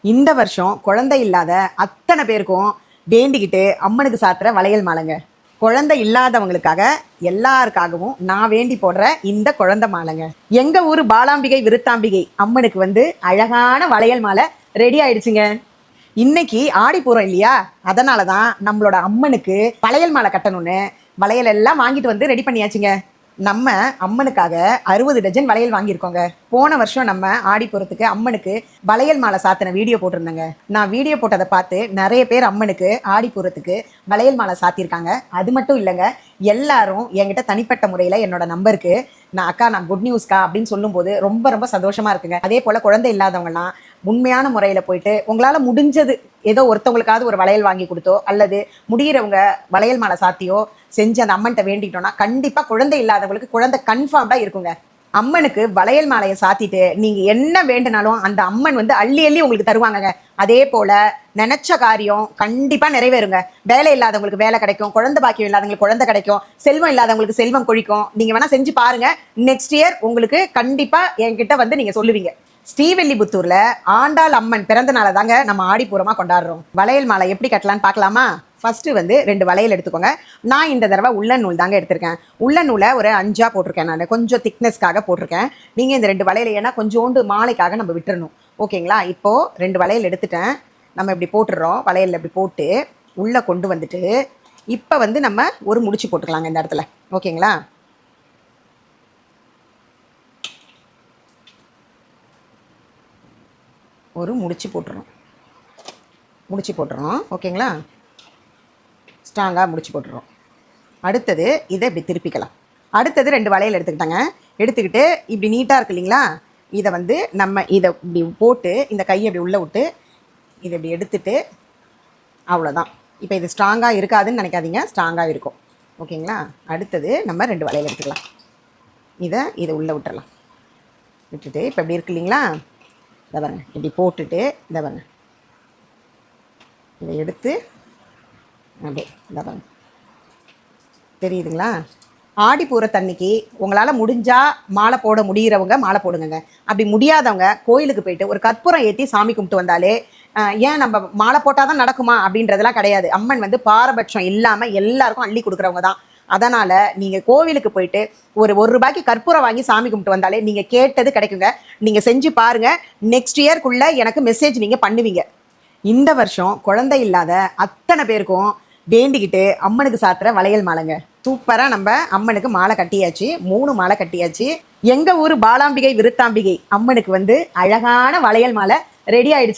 இந்த வருஷம் குழந்தை இல்லாத அத்தனை பேருக்கும் வேண்டிக்கிட்டு அம்மனுக்கு சாத்துற வளையல் மாலைங்க. குழந்தை இல்லாதவங்களுக்காக எல்லாருக்காகவும் நான் வேண்டி போடுற இந்த குழந்தை மாலைங்க. எங்க ஊர் பாலாம்பிகை விருத்தாம்பிகை அம்மனுக்கு அழகான வளையல் மாலை ரெடி ஆயிடுச்சுங்க. இன்னைக்கு ஆடிப்பூரம் இல்லையா, அதனால தான் நம்மளோட அம்மனுக்கு வளையல் மாலை கட்டணும்னு வளையல் எல்லாம் வாங்கிட்டு ரெடி பண்ணியாச்சுங்க. நம்ம அம்மனுக்காக 60 டஜன் வளையல் வாங்கியிருக்கோங்க. போன வருஷம் நம்ம ஆடிப்புறத்துக்கு அம்மனுக்கு வளையல் மாலை சாத்தின வீடியோ போட்டிருந்தேங்க. நான் வீடியோ போட்டதை பார்த்து நிறைய பேர் அம்மனுக்கு ஆடிப்புறத்துக்கு வளையல் மாலை சாத்தியிருக்காங்க. அது மட்டும் இல்லைங்க, எல்லாரும் என்கிட்ட தனிப்பட்ட முறையில் என்னோட நம்பருக்கு நான் குட் நியூஸ்க்கா அப்படின்னு சொல்லும்போது ரொம்ப ரொம்ப சந்தோஷமா இருக்குங்க. அதே போல் குழந்தை இல்லாதவங்கலாம் உண்மையான முறையில் போயிட்டு உங்களால் முடிஞ்சது ஏதோ ஒருத்தவங்களுக்காவது ஒரு வளையல் வாங்கி கொடுத்தோ அல்லது முடிகிறவங்க வளையல் மாலை சாத்தியோ செஞ்சு அந்த அம்மன்கிட்ட வேண்டிக்கிட்டோம்னா கண்டிப்பாக குழந்தை இல்லாதவங்களுக்கு குழந்தை கன்ஃபார்ம்டாக இருக்குங்க. அம்மனுக்கு வளையல் மாலையை சாத்திட்டு நீங்கள் என்ன வேண்டுனாலும் அந்த அம்மன் அள்ளி அள்ளி உங்களுக்கு தருவாங்கங்க. அதே போல் நினச்ச காரியம் கண்டிப்பாக நிறைவேறுங்க. வேலை இல்லாதவங்களுக்கு வேலை கிடைக்கும், குழந்தை பாக்கியம் இல்லாதவங்களுக்கு குழந்தை கிடைக்கும், செல்வம் இல்லாதவங்களுக்கு செல்வம் கொழிக்கும். நீங்கள் வேணால் செஞ்சு பாருங்கள். நெக்ஸ்ட் இயர் உங்களுக்கு கண்டிப்பாக என்கிட்ட நீங்கள் சொல்லுவீங்க. ஸ்ரீவில்லிபுத்தூர்ல ஆண்டாள் அம்மன் பிறந்த நாளை தாங்க நம்ம ஆடிப்பூரமாக கொண்டாடுறோம். வளையல் மாலை எப்படி கட்டலான்னு பார்க்கலாமா? ஃபஸ்ட்டு 2 வளையல் எடுத்துக்கோங்க. நான் இந்த தடவை உள்ளன் நூல் தாங்க எடுத்திருக்கேன். உள்ளன் நூலை ஒரு 5 போட்டிருக்கேன். நான் கொஞ்சம் திக்னஸ்க்காக போட்டிருக்கேன். நீங்கள் இந்த 2 வளையல் ஏன்னா கொஞ்சோண்டு மாலைக்காக நம்ம விட்டுறணும். ஓகேங்களா? இப்போது 2 வளையல் எடுத்துட்டேன். நம்ம இப்படி போட்டுடுறோம். வளையல் இப்படி போட்டு உள்ளே கொண்டு வந்துட்டு இப்போ நம்ம ஒரு முடிச்சு போட்டுக்கலாங்க இந்த இடத்துல. ஓகேங்களா? ஒரு முடிச்சு போட்டுறோம். ஓகேங்களா? ஸ்ட்ராங்காக முடிச்சு போட்டுறோம். அடுத்தது இதை இப்படி திருப்பிக்கலாம். அடுத்தது 2 வளையல் எடுத்துக்கிட்டு இப்படி நீட்டாக இருக்கு இல்லைங்களா, இதை நம்ம இதை இப்படி போட்டு இந்த கையை இப்படி உள்ளே விட்டு இதை இப்படி எடுத்துட்டு அவ்வளோதான். இப்போ இது ஸ்ட்ராங்காக இருக்காதுன்னு நினைக்காதீங்க, ஸ்ட்ராங்காக இருக்கும். ஓகேங்களா? அடுத்தது நம்ம 2 வளையல் எடுத்துக்கலாம். இதை உள்ளே விட்டுறலாம். விட்டுட்டு இப்போ இப்படி இருக்கு இல்லைங்களா, இதை பாருங்க, இப்படி போட்டுட்டு இதை பாருங்க, இதை எடுத்து அப்படியே இதை பாருங்க, தெரியுதுங்களா? ஆடிப்பூரத்தன்னைக்கு உங்களால் முடிஞ்சால் மாலை போட முடிகிறவங்க மாலை போடுங்க. அப்படி முடியாதவங்க கோயிலுக்கு போயிட்டு ஒரு கற்பூரம் ஏற்றி சாமி கும்பிட்டு வந்தாலே, ஏன் நம்ம மாலை போட்டால் தான் நடக்குமா அப்படின்றதெல்லாம் கிடையாது. அம்மன் பாரபட்சம் இல்லாமல் எல்லாருக்கும் அள்ளி கொடுக்குறவங்க தான். அதனால் நீங்கள் கோவிலுக்கு போயிட்டு ஒரு ரூபாய்க்கு கற்பூரம் வாங்கி சாமி கும்பிட்டு வந்தாலே நீங்கள் கேட்டது கிடைக்குங்க. நீங்கள் செஞ்சு பாருங்கள். நெக்ஸ்ட் இயர்க்குள்ளே எனக்கு மெசேஜ் நீங்கள் பண்ணுவீங்க. இந்த வருஷம் குழந்தை இல்லாத அத்தனை பேருக்கும் வேண்டிக்கிட்டு அம்மனுக்கு சாத்துற வளையல் மாலைங்க. சூப்பராக நம்ம அம்மனுக்கு மாலை கட்டியாச்சு. 3 மாலை கட்டியாச்சு. எங்கள் ஊர் பாலாம்பிகை விருத்தாம்பிகை அம்மனுக்கு அழகான வளையல் மாலை ரெடி ஆயிடுச்சு.